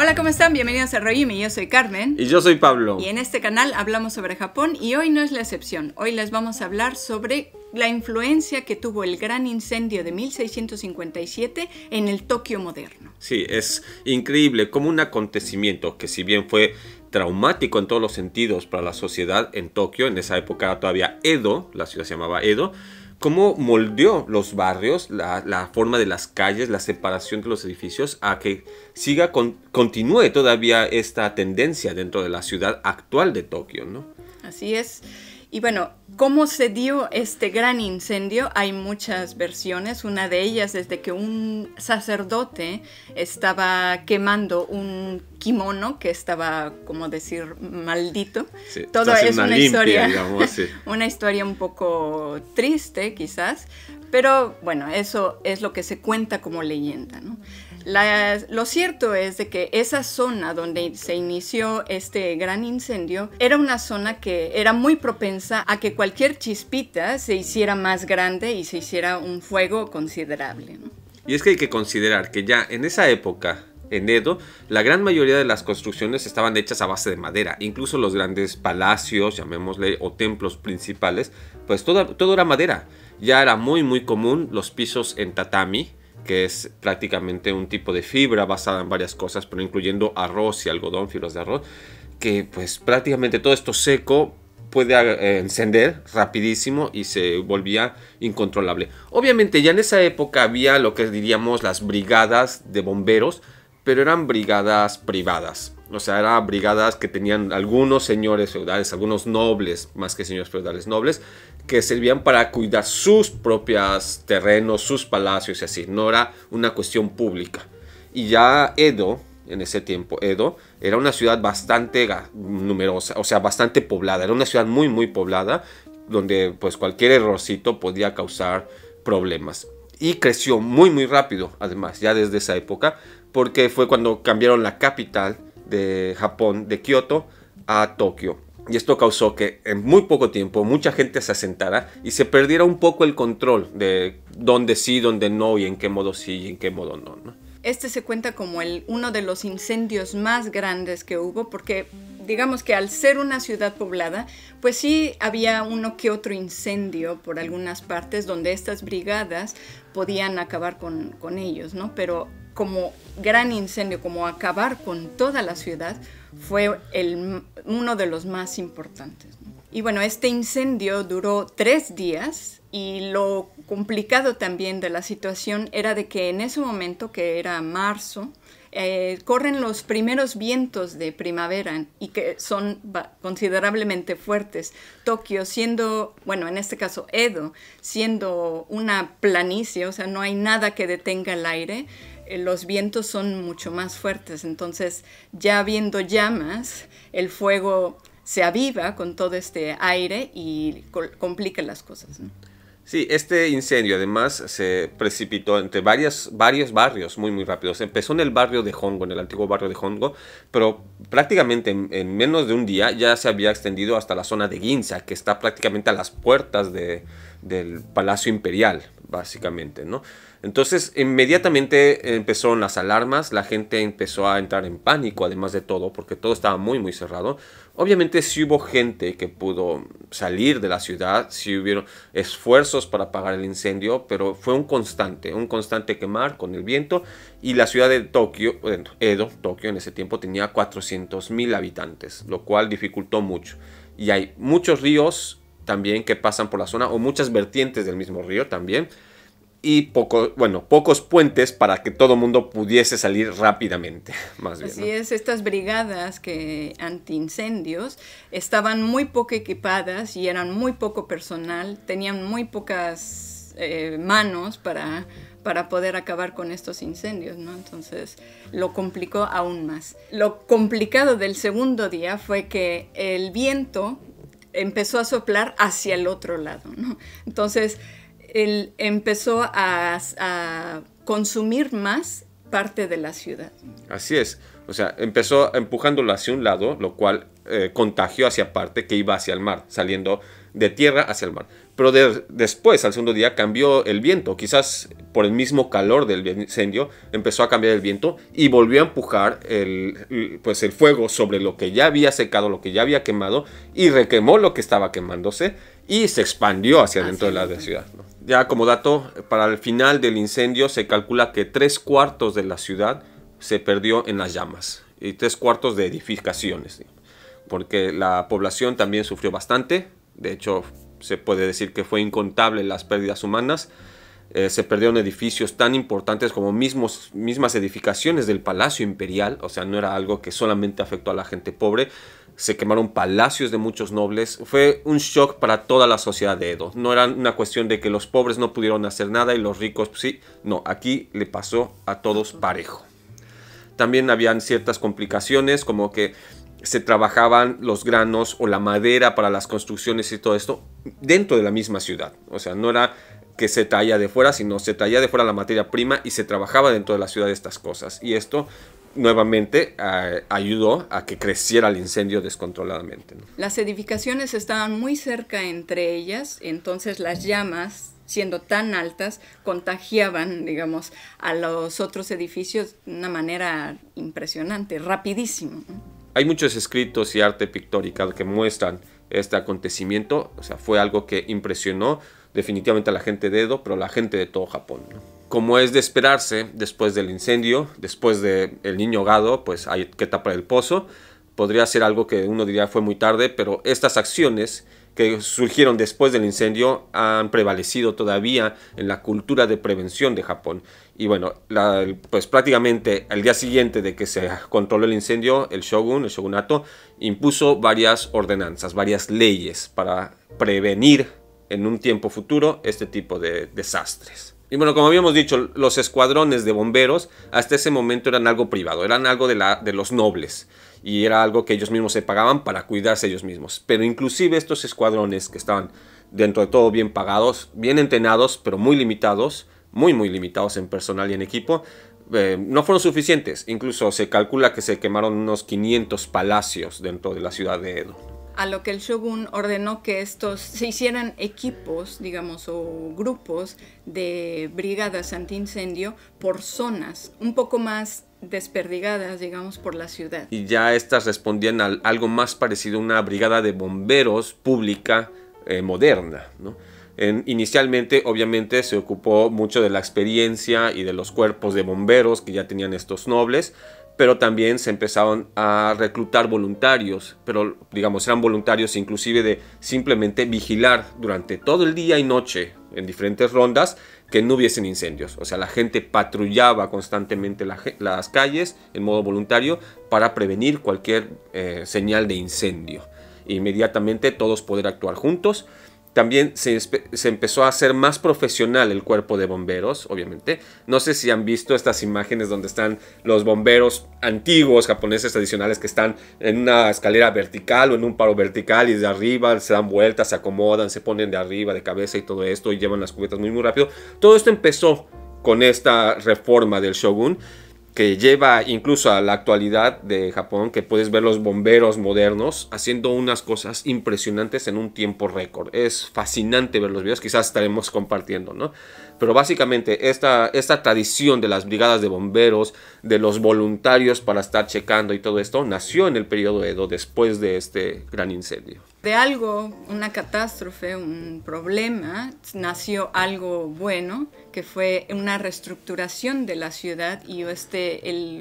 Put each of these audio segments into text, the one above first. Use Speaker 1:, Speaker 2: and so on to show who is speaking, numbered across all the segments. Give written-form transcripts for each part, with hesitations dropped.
Speaker 1: Hola, ¿cómo están? Bienvenidos a Royimi, yo soy Carmen.
Speaker 2: Y yo soy Pablo.
Speaker 1: Y en este canal hablamos sobre Japón y hoy no es la excepción. Hoy les vamos a hablar sobre la influencia que tuvo el gran incendio de 1657 en el Tokio moderno.
Speaker 2: Sí, es increíble como un acontecimiento que si bien fue traumático en todos los sentidos para la sociedad en Tokio, en esa época era todavía Edo, la ciudad se llamaba Edo, cómo moldeó los barrios, la forma de las calles, la separación de los edificios, a que continúe todavía esta tendencia dentro de la ciudad actual de Tokio, ¿no?
Speaker 1: Así es. Y bueno, ¿cómo se dio este gran incendio? Hay muchas versiones. Una de ellas es de que un sacerdote estaba quemando un kimono que estaba, como decir, maldito.
Speaker 2: Sí,
Speaker 1: todo es una
Speaker 2: limpia,
Speaker 1: historia,
Speaker 2: digamos, sí.
Speaker 1: una historia un poco triste quizás, pero bueno, eso es lo que se cuenta como leyenda, ¿no? Lo cierto es de que esa zona donde se inició este gran incendio era una zona que era muy propensa a que cualquier chispita se hiciera más grande y se hiciera un fuego considerable, ¿no?
Speaker 2: Y es que hay que considerar que ya en esa época, en Edo, la gran mayoría de las construcciones estaban hechas a base de madera. Incluso los grandes palacios, llamémosle, o templos principales, pues todo era madera. Ya era muy común los pisos en tatami, que es prácticamente un tipo de fibra basada en varias cosas, pero incluyendo arroz y algodón, fibras de arroz, que pues prácticamente todo esto seco puede encender rapidísimo y se volvía incontrolable. Obviamente ya en esa época había lo que diríamos las brigadas de bomberos, pero eran brigadas privadas. O sea, eran brigadas que tenían algunos señores feudales, algunos nobles, más que señores feudales, nobles, que servían para cuidar sus propios terrenos, sus palacios y así. No era una cuestión pública. Y ya Edo, en ese tiempo, Edo, era una ciudad bastante numerosa, o sea, bastante poblada. Era una ciudad muy poblada, donde pues cualquier errorcito podía causar problemas. Y creció muy rápido, además, ya desde esa época, porque fue cuando cambiaron la capital de Japón, de Kioto, a Tokio. Y esto causó que en muy poco tiempo mucha gente se asentara y se perdiera un poco el control de dónde sí, dónde no, y en qué modo sí y en qué modo no, ¿no?
Speaker 1: Este se cuenta como uno de los incendios más grandes que hubo, porque digamos que al ser una ciudad poblada, pues sí había uno que otro incendio por algunas partes donde estas brigadas podían acabar con ellos, ¿no? Pero como gran incendio, como acabar con toda la ciudad, fue uno de los más importantes, ¿no? Y bueno, este incendio duró 3 días y lo complicado también de la situación era de que en ese momento, que era marzo, corren los primeros vientos de primavera y que son considerablemente fuertes. Tokio siendo, bueno, en este caso Edo, siendo una planicie, o sea, no hay nada que detenga el aire, los vientos son mucho más fuertes. Entonces, ya viendo llamas, el fuego se aviva con todo este aire y complica las cosas, ¿no?
Speaker 2: Sí, este incendio además se precipitó entre varios barrios muy rápidos. Empezó en el barrio de Hongo, en el antiguo barrio de Hongo, pero prácticamente en menos de un día ya se había extendido hasta la zona de Ginza, que está prácticamente a las puertas del Palacio Imperial, básicamente, ¿no? Entonces, inmediatamente empezaron las alarmas, la gente empezó a entrar en pánico, además de todo, porque todo estaba muy cerrado. Obviamente sí hubo gente que pudo salir de la ciudad, sí hubieron esfuerzos para apagar el incendio, pero fue un constante quemar con el viento, y la ciudad de Tokio, Edo, Tokio en ese tiempo tenía 400,000 habitantes, lo cual dificultó mucho. Y hay muchos ríos también que pasan por la zona, o muchas vertientes del mismo río también, y pocos puentes para que todo el mundo pudiese salir rápidamente, más bien,
Speaker 1: Así
Speaker 2: ¿no?
Speaker 1: es, estas brigadas antiincendios estaban muy poco equipadas y eran muy poco personal, tenían muy pocas manos para poder acabar con estos incendios, ¿no? Entonces lo complicó aún más. Lo complicado del segundo día fue que el viento empezó a soplar hacia el otro lado, ¿no? Entonces él empezó a consumir más parte de la ciudad.
Speaker 2: Así es, o sea, empezó empujándolo hacia un lado, lo cual contagió hacia parte que iba hacia el mar, saliendo de tierra hacia el mar. Pero después, al segundo día, cambió el viento. Quizás por el mismo calor del incendio, empezó a cambiar el viento y volvió a empujar el fuego sobre lo que ya había secado, lo que ya había quemado, y requemó lo que estaba quemándose y se expandió hacia dentro de la ciudad, ¿no? Ya como dato, para el final del incendio se calcula que 3/4 de la ciudad se perdió en las llamas y 3/4 de edificaciones, ¿sí? Porque la población también sufrió bastante. De hecho, se puede decir que fue incontable las pérdidas humanas. Se perdieron edificios tan importantes como mismas edificaciones del Palacio Imperial. O sea, no era algo que solamente afectó a la gente pobre. Se quemaron palacios de muchos nobles. Fue un shock para toda la sociedad de Edo. No era una cuestión de que los pobres no pudieron hacer nada y los ricos pues, sí. No, aquí le pasó a todos parejo. También habían ciertas complicaciones, como que se trabajaban los granos o la madera para las construcciones y todo esto dentro de la misma ciudad. O sea, no era que se traía de fuera, sino se traía de fuera la materia prima y se trabajaba dentro de la ciudad de estas cosas. Y esto nuevamente ayudó a que creciera el incendio descontroladamente, ¿no?
Speaker 1: Las edificaciones estaban muy cerca entre ellas, entonces las llamas, siendo tan altas, contagiaban, digamos, a los otros edificios de una manera impresionante, rapidísimo, ¿no?
Speaker 2: Hay muchos escritos y arte pictórica que muestran este acontecimiento. O sea, fue algo que impresionó definitivamente a la gente de Edo, pero a la gente de todo Japón, ¿no? Como es de esperarse, después del incendio, después del niño ahogado, pues hay que tapar el pozo. Podría ser algo que uno diría fue muy tarde, pero estas acciones que surgieron después del incendio han prevalecido todavía en la cultura de prevención de Japón. Y bueno, pues prácticamente al día siguiente de que se controló el incendio, el shogunato, impuso varias ordenanzas, varias leyes para prevenir en un tiempo futuro este tipo de desastres. Y bueno, como habíamos dicho, los escuadrones de bomberos hasta ese momento eran algo privado, eran algo de los nobles. Y era algo que ellos mismos se pagaban para cuidarse ellos mismos. Pero inclusive estos escuadrones que estaban dentro de todo bien pagados, bien entrenados, pero muy limitados, muy limitados en personal y en equipo, no fueron suficientes. Incluso se calcula que se quemaron unos 500 palacios dentro de la ciudad de Edo.
Speaker 1: A lo que el shogun ordenó que estos se hicieran equipos, digamos, o grupos de brigadas antiincendio por zonas un poco más desperdigadas, digamos, por la ciudad.
Speaker 2: Y ya estas respondían a algo más parecido a una brigada de bomberos pública moderna, ¿no? Inicialmente, obviamente, se ocupó mucho de la experiencia y de los cuerpos de bomberos que ya tenían estos nobles, pero también se empezaron a reclutar voluntarios, pero digamos eran voluntarios inclusive de simplemente vigilar durante todo el día y noche en diferentes rondas que no hubiesen incendios. O sea, la gente patrullaba constantemente las calles en modo voluntario para prevenir cualquier señal de incendio. Inmediatamente todos poder actuar juntos. También se empezó a hacer más profesional el cuerpo de bomberos, obviamente. No sé si han visto estas imágenes donde están los bomberos antiguos japoneses tradicionales que están en una escalera vertical o en un palo vertical y de arriba se dan vueltas, se acomodan, se ponen de arriba, de cabeza y todo esto y llevan las cubetas muy rápido. Todo esto empezó con esta reforma del shogun, que lleva incluso a la actualidad de Japón, que puedes ver los bomberos modernos haciendo unas cosas impresionantes en un tiempo récord. Es fascinante ver los videos, quizás estaremos compartiendo, ¿no? Pero básicamente esta tradición de las brigadas de bomberos, de los voluntarios para estar checando y todo esto, nació en el periodo Edo después de este gran incendio.
Speaker 1: De algo, una catástrofe, un problema, nació algo bueno, que fue una reestructuración de la ciudad y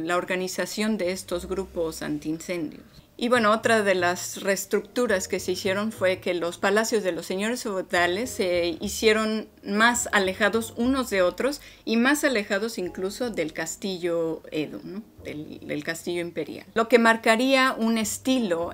Speaker 1: la organización de estos grupos antiincendios. Y bueno, otra de las reestructuras que se hicieron fue que los palacios de los señores feudales se hicieron más alejados unos de otros y más alejados incluso del castillo Edo, ¿no? del castillo imperial. Lo que marcaría un estilo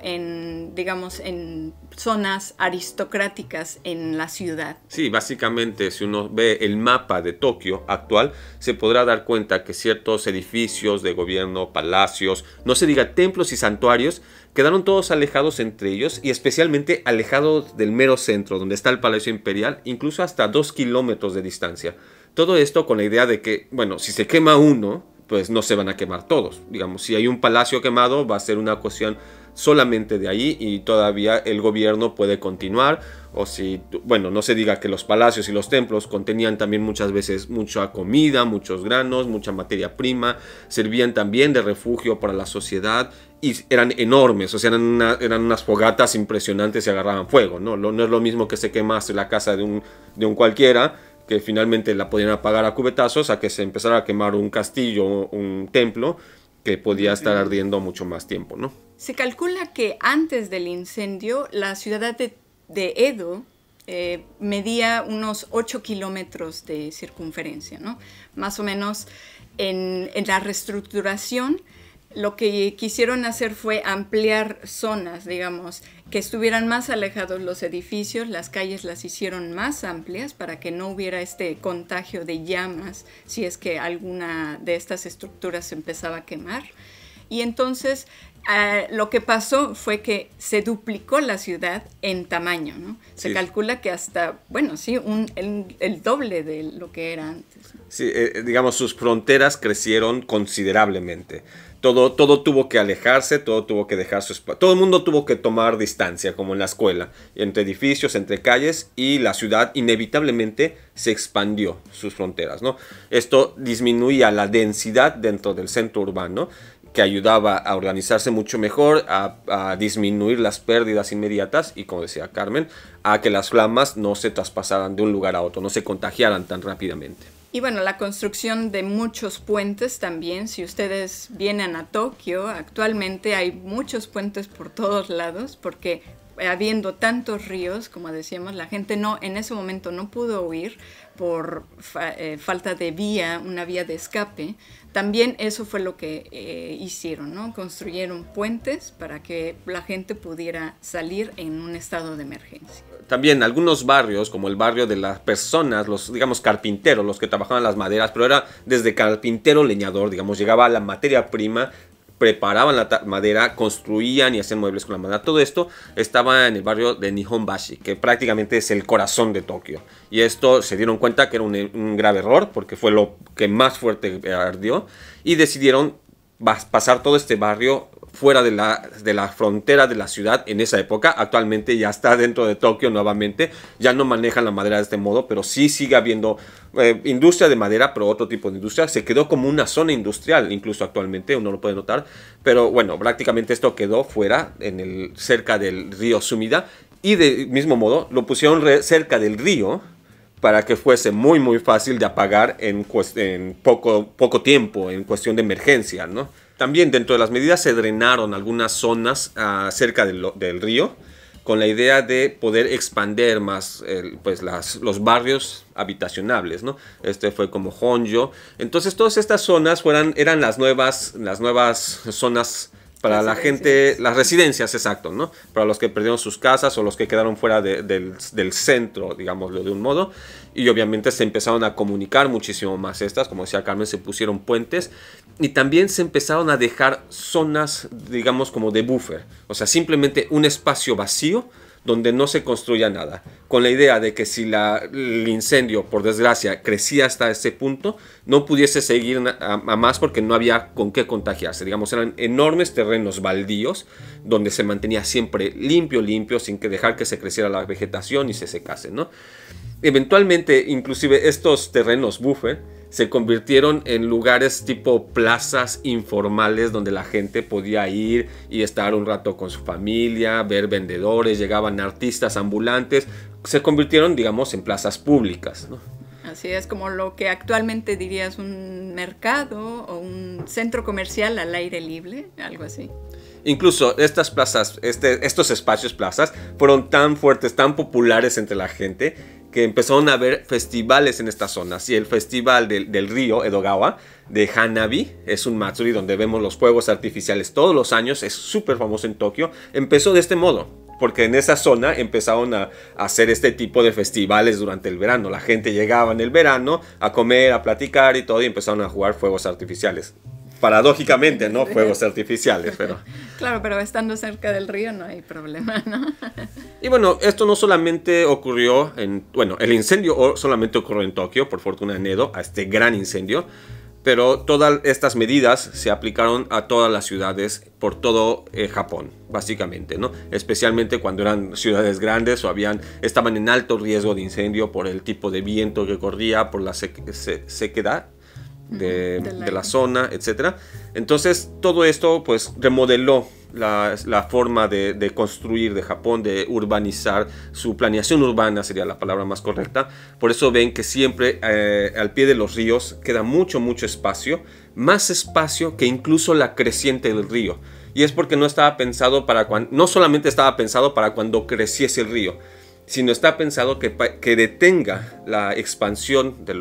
Speaker 1: digamos, en zonas aristocráticas en la ciudad.
Speaker 2: Sí, básicamente si uno ve el mapa de Tokio actual, se podrá dar cuenta que ciertos edificios de gobierno, palacios, no se diga templos y santuarios, quedaron todos alejados entre ellos y especialmente alejados del mero centro, donde está el Palacio Imperial, incluso hasta 2 kilómetros de distancia. Todo esto con la idea de que, bueno, si se quema uno, pues no se van a quemar todos. Digamos, si hay un palacio quemado, va a ser una cuestión solamente de ahí y todavía el gobierno puede continuar. O si, bueno, no se diga que los palacios y los templos contenían también muchas veces mucha comida, muchos granos, mucha materia prima, servían también de refugio para la sociedad y eran enormes, o sea, eran unas fogatas impresionantes y agarraban fuego, ¿no? No es lo mismo que se quemase la casa de un cualquiera, que finalmente la podían apagar a cubetazos, a que se empezara a quemar un castillo, un templo, que podía estar ardiendo mucho más tiempo, ¿no?
Speaker 1: Se calcula que antes del incendio la ciudad de Edo medía unos 8 kilómetros de circunferencia, ¿no? Más o menos en la reestructuración lo que quisieron hacer fue ampliar zonas, digamos, que estuvieran más alejados los edificios, las calles las hicieron más amplias para que no hubiera este contagio de llamas si es que alguna de estas estructuras se empezaba a quemar. Y entonces lo que pasó fue que se duplicó la ciudad en tamaño, ¿no? Se calcula que hasta, bueno, sí, el doble de lo que era antes.
Speaker 2: Sí, digamos, sus fronteras crecieron considerablemente. Todo tuvo que alejarse, todo tuvo que dejar su espacio. Todo el mundo tuvo que tomar distancia, como en la escuela, entre edificios, entre calles, y la ciudad inevitablemente se expandió sus fronteras, ¿no? Esto disminuía la densidad dentro del centro urbano, que ayudaba a organizarse mucho mejor, a disminuir las pérdidas inmediatas y, como decía Carmen, a que las flamas no se traspasaran de un lugar a otro, no se contagiaran tan rápidamente.
Speaker 1: Y bueno, la construcción de muchos puentes también. Si ustedes vienen a Tokio, actualmente hay muchos puentes por todos lados, porque habiendo tantos ríos, como decíamos, la gente en ese momento no pudo huir por falta de una vía de escape. También eso fue lo que hicieron, ¿no? Construyeron puentes para que la gente pudiera salir en un estado de emergencia.
Speaker 2: También algunos barrios, como el barrio de las personas, los, digamos, carpinteros, los que trabajaban las maderas, pero era desde carpintero, leñador, digamos, llegaba la materia prima, preparaban la madera, construían y hacían muebles con la madera. Todo esto estaba en el barrio de Nihonbashi, que prácticamente es el corazón de Tokio. Y esto se dieron cuenta que era un grave error, porque fue lo que más fuerte ardió, y decidieron pasar todo este barrio fuera de la frontera de la ciudad en esa época. Actualmente ya está dentro de Tokio nuevamente, ya no manejan la madera de este modo, pero sí sigue habiendo industria de madera, pero otro tipo de industria. Se quedó como una zona industrial, incluso actualmente, uno lo puede notar, pero bueno, prácticamente esto quedó fuera, cerca del río Sumida, y del mismo modo lo pusieron cerca del río, para que fuese muy muy fácil de apagar en poco tiempo, en cuestión de emergencia, ¿no? También dentro de las medidas se drenaron algunas zonas cerca del río, con la idea de poder expandir más los barrios habitacionables, ¿no? Este fue como Honjo. Entonces todas estas zonas eran las nuevas zonas para la gente, las residencias, exacto, ¿no? Para los que perdieron sus casas o los que quedaron fuera del centro, digámoslo de un modo. Y obviamente se empezaron a comunicar muchísimo más estas, como decía Carmen, se pusieron puentes. Y también se empezaron a dejar zonas, digamos, como de buffer. O sea, simplemente un espacio vacío donde no se construya nada, con la idea de que si el incendio, por desgracia, crecía hasta ese punto, no pudiese seguir a más porque no había con qué contagiarse. Digamos, eran enormes terrenos baldíos donde se mantenía siempre limpio, sin que dejar que se creciera la vegetación y se secase, ¿no? Eventualmente, inclusive estos terrenos buffer se convirtieron en lugares tipo plazas informales donde la gente podía ir y estar un rato con su familia, ver vendedores, llegaban artistas ambulantes, se convirtieron, digamos, en plazas públicas, ¿no?
Speaker 1: Así es, como lo que actualmente dirías un mercado o un centro comercial al aire libre, algo así.
Speaker 2: Incluso estas plazas, estos espacios plazas, fueron tan fuertes, tan populares entre la gente, que empezaron a haber festivales en estas zonas. Y el festival del río Edogawa, de Hanabi, es un matsuri donde vemos los fuegos artificiales todos los años, es súper famoso en Tokio, empezó de este modo. Porque en esa zona empezaron a hacer este tipo de festivales durante el verano. La gente llegaba en el verano a comer, a platicar y todo, y empezaron a jugar fuegos artificiales. Paradójicamente, ¿no? Fuegos artificiales, pero...
Speaker 1: Claro, pero estando cerca del río no hay problema, ¿no?
Speaker 2: Y bueno, esto no solamente ocurrió el incendio solamente ocurrió en Tokio, por fortuna en Edo, a este gran incendio, Pero todas estas medidas se aplicaron a todas las ciudades por todo Japón, básicamente, ¿no? Especialmente cuando eran ciudades grandes o estaban en alto riesgo de incendio por el tipo de viento que corría, por la sequedad de la zona, etc. Entonces todo esto pues remodeló la forma de construir de Japón, de urbanizar. Su planeación urbana sería la palabra más correcta. Por eso ven que siempre al pie de los ríos queda mucho espacio, más espacio que incluso la creciente del río. Y es porque no solamente estaba pensado para cuando creciese el río, sino está pensado que detenga la expansión de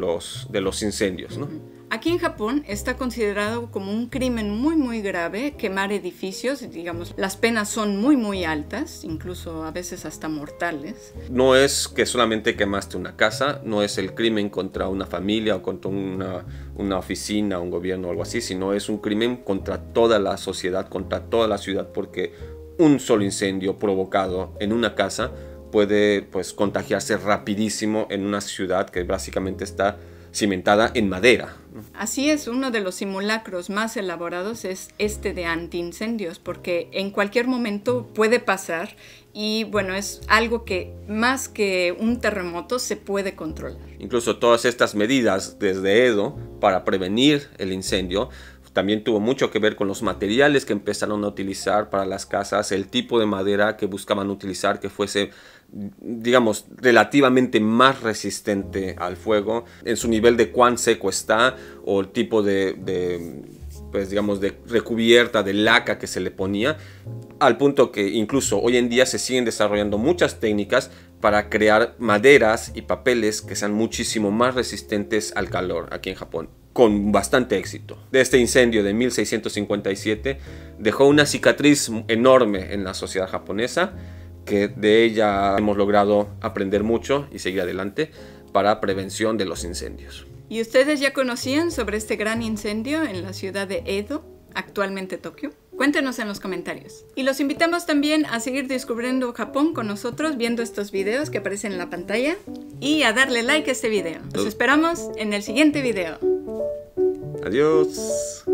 Speaker 2: los incendios, ¿no?
Speaker 1: Aquí en Japón está considerado como un crimen muy grave quemar edificios. Digamos, las penas son muy altas, incluso a veces hasta mortales.
Speaker 2: No es que solamente quemaste una casa, no es el crimen contra una familia o contra una oficina, un gobierno o algo así, sino es un crimen contra toda la sociedad, contra toda la ciudad, porque un solo incendio provocado en una casa puede pues contagiarse rapidísimo en una ciudad que básicamente está cimentada en madera.
Speaker 1: Así es, uno de los simulacros más elaborados es este de antiincendios, porque en cualquier momento puede pasar y bueno, es algo que más que un terremoto se puede controlar.
Speaker 2: Incluso todas estas medidas desde Edo para prevenir el incendio también tuvo mucho que ver con los materiales que empezaron a utilizar para las casas, el tipo de madera que buscaban utilizar que fuese, digamos, relativamente más resistente al fuego, en su nivel de cuán seco está o el tipo pues digamos, de recubierta, de laca que se le ponía, al punto que incluso hoy en día se siguen desarrollando muchas técnicas para crear maderas y papeles que sean muchísimo más resistentes al calor aquí en Japón, con bastante éxito. De este incendio de 1657 dejó una cicatriz enorme en la sociedad japonesa, que de ella hemos logrado aprender mucho y seguir adelante para prevención de los incendios.
Speaker 1: ¿Y ustedes ya conocían sobre este gran incendio en la ciudad de Edo, actualmente Tokio? Cuéntenos en los comentarios. Y los invitamos también a seguir descubriendo Japón con nosotros viendo estos videos que aparecen en la pantalla y a darle like a este video. Los esperamos en el siguiente video.
Speaker 2: Adiós.